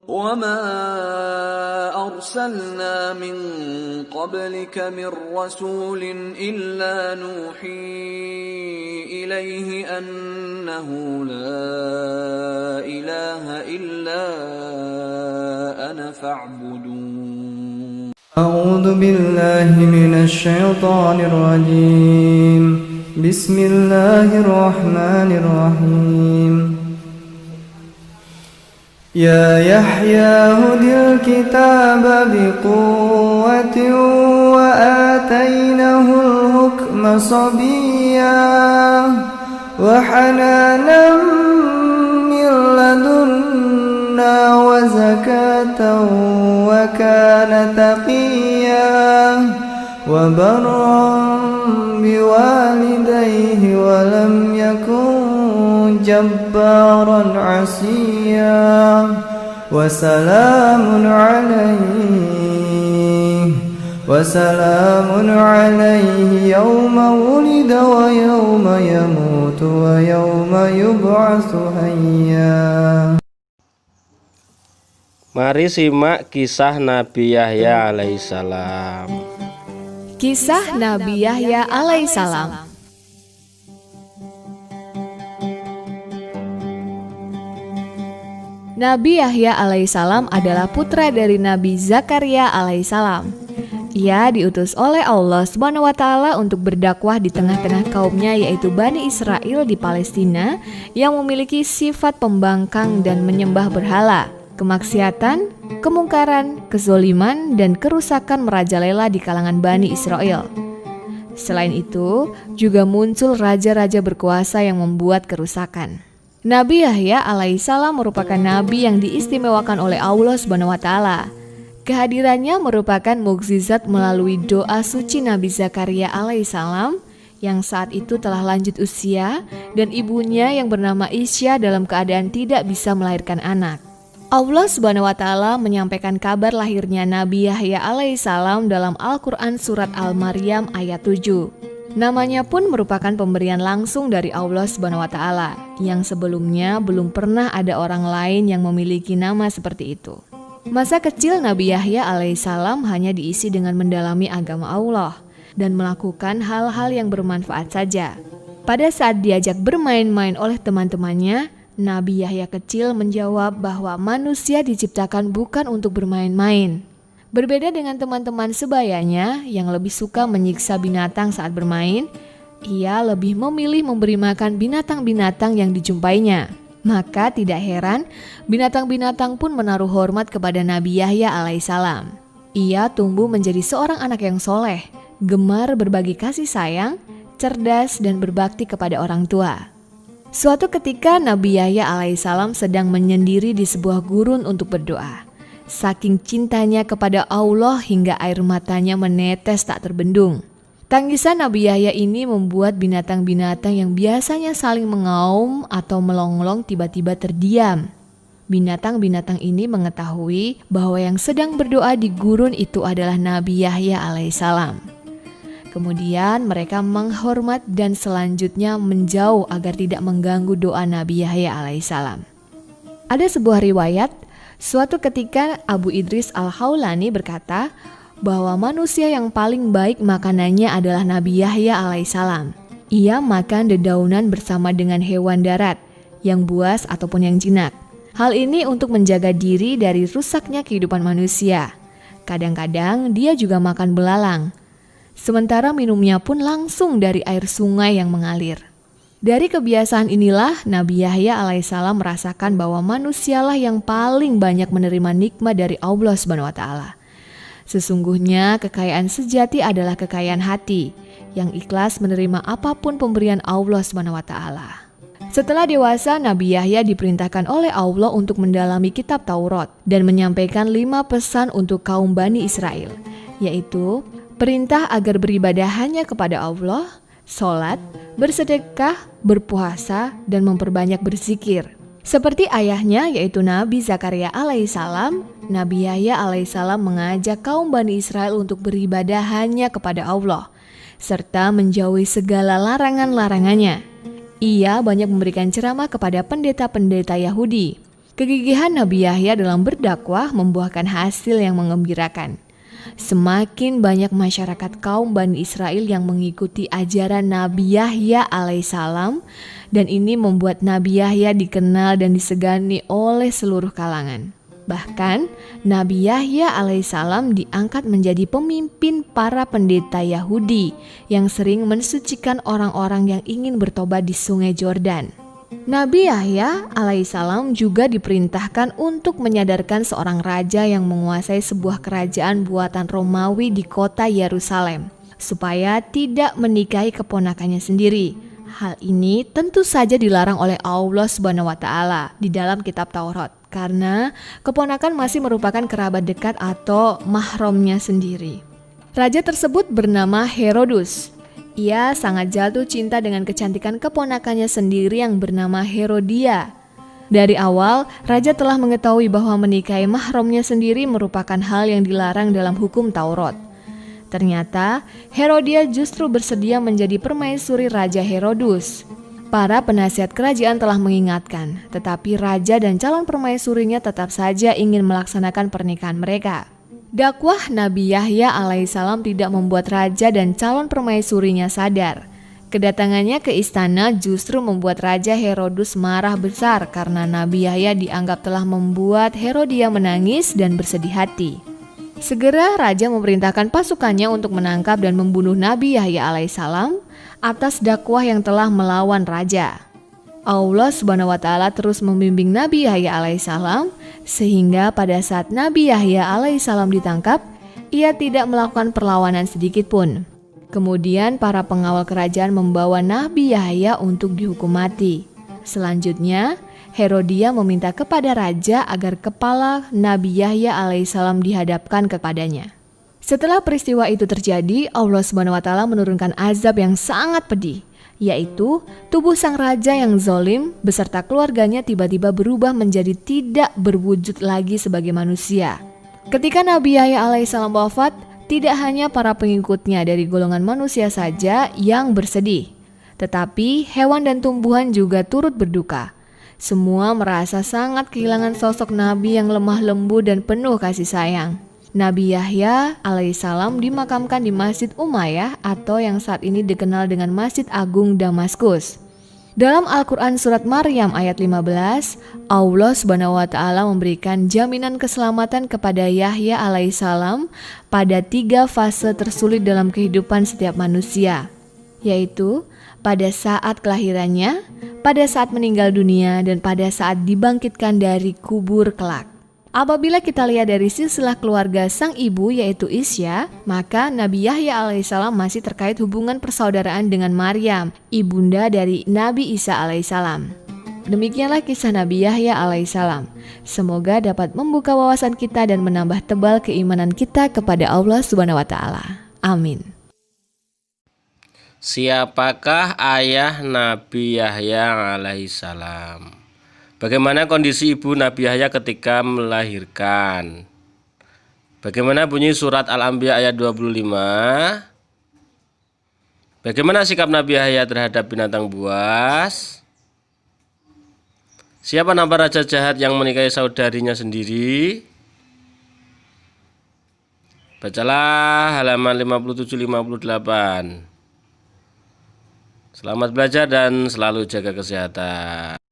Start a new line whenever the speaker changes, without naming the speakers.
وَمَا أَرْسَلْنَا مِن قَبْلِكَ مِن رَّسُولٍ إِلَّا نُوحِي إِلَيْهِ أَنَّهُ لَا إِلَٰهَ إِلَّا أَنَا فَاعْبُدُونِ.
أعوذ بالله من الشيطان الرجيم. بسم الله الرحمن الرحيم. يا يحيى خذ الكتاب بقوة وآتيناه الحكم صبيا وحنانا من لدنا وزكاة وكان تقيا وبرا بوالديه ولم يكن جبارا عصيا وسلام عليه يوم ولد ويوم يموت ويوم يبعث حيا.
Mari simak kisah Nabi Yahya alaihissalam.
Kisah Nabi Yahya alaihissalam. Nabi Yahya alaihissalam adalah putra dari Nabi Zakaria alaihissalam. Ia diutus oleh Allah SWT untuk berdakwah di tengah-tengah kaumnya, yaitu Bani Israel di Palestina yang memiliki sifat pembangkang dan menyembah berhala, kemaksiatan, kemungkaran, kezoliman, dan kerusakan merajalela di kalangan Bani Israel. Selain itu, juga muncul raja-raja berkuasa yang membuat kerusakan. Nabi Yahya alaihissalam merupakan nabi yang diistimewakan oleh Allah SWT. Kehadirannya merupakan mukjizat melalui doa suci Nabi Zakaria alaihissalam yang saat itu telah lanjut usia dan ibunya yang bernama Isya dalam keadaan tidak bisa melahirkan anak. Allah SWT menyampaikan kabar lahirnya Nabi Yahya alaihissalam dalam Al-Quran surat Al-Maryam ayat 7. Namanya pun merupakan pemberian langsung dari Allah SWT yang sebelumnya belum pernah ada orang lain yang memiliki nama seperti itu. Masa kecil Nabi Yahya alaihissalam hanya diisi dengan mendalami agama Allah dan melakukan hal-hal yang bermanfaat saja. Pada saat diajak bermain-main oleh teman-temannya, Nabi Yahya kecil menjawab bahwa manusia diciptakan bukan untuk bermain-main. Berbeda dengan teman-teman sebayanya yang lebih suka menyiksa binatang saat bermain, ia lebih memilih memberi makan binatang-binatang yang dijumpainya. Maka tidak heran, binatang-binatang pun menaruh hormat kepada Nabi Yahya alaihissalam. Ia tumbuh menjadi seorang anak yang soleh, gemar berbagi kasih sayang, cerdas dan berbakti kepada orang tua. Suatu ketika Nabi Yahya alaihissalam sedang menyendiri di sebuah gurun untuk berdoa. Saking cintanya kepada Allah hingga air matanya menetes tak terbendung. Tangisan Nabi Yahya ini membuat binatang-binatang yang biasanya saling mengaum atau melonglong tiba-tiba terdiam. Binatang-binatang ini mengetahui bahwa yang sedang berdoa di gurun itu adalah Nabi Yahya alaihissalam. Kemudian mereka menghormat dan selanjutnya menjauh agar tidak mengganggu doa Nabi Yahya alaihissalam. Ada sebuah riwayat, suatu ketika Abu Idris Al-Khawlani berkata bahwa manusia yang paling baik makanannya adalah Nabi Yahya alaihissalam. Ia makan dedaunan bersama dengan hewan darat, yang buas ataupun yang jinak. Hal ini untuk menjaga diri dari rusaknya kehidupan manusia. Kadang-kadang dia juga makan belalang. Sementara minumnya pun langsung dari air sungai yang mengalir. Dari kebiasaan inilah Nabi Yahya alaihissalam merasakan bahwa manusialah yang paling banyak menerima nikmat dari Allah SWT. Sesungguhnya kekayaan sejati adalah kekayaan hati yang ikhlas menerima apapun pemberian Allah SWT. Setelah dewasa, Nabi Yahya diperintahkan oleh Allah untuk mendalami kitab Taurat dan menyampaikan 5 pesan untuk kaum Bani Israel, yaitu perintah agar beribadah hanya kepada Allah, sholat, bersedekah, berpuasa, dan memperbanyak berzikir. Seperti ayahnya yaitu Nabi Zakaria alaihissalam, Nabi Yahya alaihissalam mengajak kaum Bani Israel untuk beribadah hanya kepada Allah, serta menjauhi segala larangan-larangannya. Ia banyak memberikan ceramah kepada pendeta-pendeta Yahudi. Kegigihan Nabi Yahya dalam berdakwah membuahkan hasil yang menggembirakan. Semakin banyak masyarakat kaum Bani Israel yang mengikuti ajaran Nabi Yahya alaihissalam, dan ini membuat Nabi Yahya dikenal dan disegani oleh seluruh kalangan. Bahkan Nabi Yahya alaihissalam diangkat menjadi pemimpin para pendeta Yahudi yang sering mensucikan orang-orang yang ingin bertobat di Sungai Jordan. Nabi Yahya alaihissalam juga diperintahkan untuk menyadarkan seorang raja yang menguasai sebuah kerajaan buatan Romawi di kota Yerusalem supaya tidak menikahi keponakannya sendiri. Hal ini tentu saja dilarang oleh Allah Subhanahu wa Ta'ala di dalam kitab Taurat karena keponakan masih merupakan kerabat dekat atau mahramnya sendiri. Raja tersebut bernama Herodus. Ia sangat jatuh cinta dengan kecantikan keponakannya sendiri yang bernama Herodia. Dari awal, raja telah mengetahui bahwa menikahi mahramnya sendiri merupakan hal yang dilarang dalam hukum Taurat. Ternyata, Herodia justru bersedia menjadi permaisuri Raja Herodus. Para penasihat kerajaan telah mengingatkan, tetapi raja dan calon permaisurinya tetap saja ingin melaksanakan pernikahan mereka. Dakwah Nabi Yahya alaihissalam tidak membuat raja dan calon permaisurinya sadar. Kedatangannya ke istana justru membuat Raja Herodus marah besar karena Nabi Yahya dianggap telah membuat Herodia menangis dan bersedih hati. Segera raja memerintahkan pasukannya untuk menangkap dan membunuh Nabi Yahya alaihissalam atas dakwah yang telah melawan raja. Allah Subhanahu wa Ta'ala terus membimbing Nabi Yahya alaihissalam sehingga pada saat Nabi Yahya alaihissalam ditangkap, ia tidak melakukan perlawanan sedikit pun. Kemudian para pengawal kerajaan membawa Nabi Yahya untuk dihukum mati. Selanjutnya, Herodia meminta kepada raja agar kepala Nabi Yahya alaihissalam dihadapkan kepadanya. Setelah peristiwa itu terjadi, Allah Subhanahu wa Ta'ala menurunkan azab yang sangat pedih, yaitu tubuh sang raja yang zalim beserta keluarganya tiba-tiba berubah menjadi tidak berwujud lagi sebagai manusia. Ketika Nabi Yahya alaihissalam wafat, tidak hanya para pengikutnya dari golongan manusia saja yang bersedih, tetapi hewan dan tumbuhan juga turut berduka. Semua merasa sangat kehilangan sosok Nabi yang lemah lembut dan penuh kasih sayang. Nabi Yahya alaihissalam dimakamkan di Masjid Umayyah atau yang saat ini dikenal dengan Masjid Agung Damaskus. Dalam Al-Quran Surat Maryam ayat 15, Allah Subhanahu wa Ta'ala memberikan jaminan keselamatan kepada Yahya alaihissalam pada 3 fase tersulit dalam kehidupan setiap manusia, yaitu pada saat kelahirannya, pada saat meninggal dunia, dan pada saat dibangkitkan dari kubur kelak. Apabila kita lihat dari silsilah keluarga sang ibu yaitu Isya, maka Nabi Yahya alaihissalam masih terkait hubungan persaudaraan dengan Maryam, ibunda dari Nabi Isa alaihissalam. Demikianlah kisah Nabi Yahya alaihissalam. Semoga dapat membuka wawasan kita dan menambah tebal keimanan kita kepada Allah Subhanahu wa Ta'ala. Amin.
Siapakah ayah Nabi Yahya alaihissalam? Bagaimana kondisi ibu Nabi Yahya ketika melahirkan? Bagaimana bunyi surat Al-Anbiya ayat 25? Bagaimana sikap Nabi Yahya terhadap binatang buas? Siapa nama raja jahat yang menikahi saudarinya sendiri? Bacalah halaman 57-58. Selamat belajar dan selalu jaga kesehatan.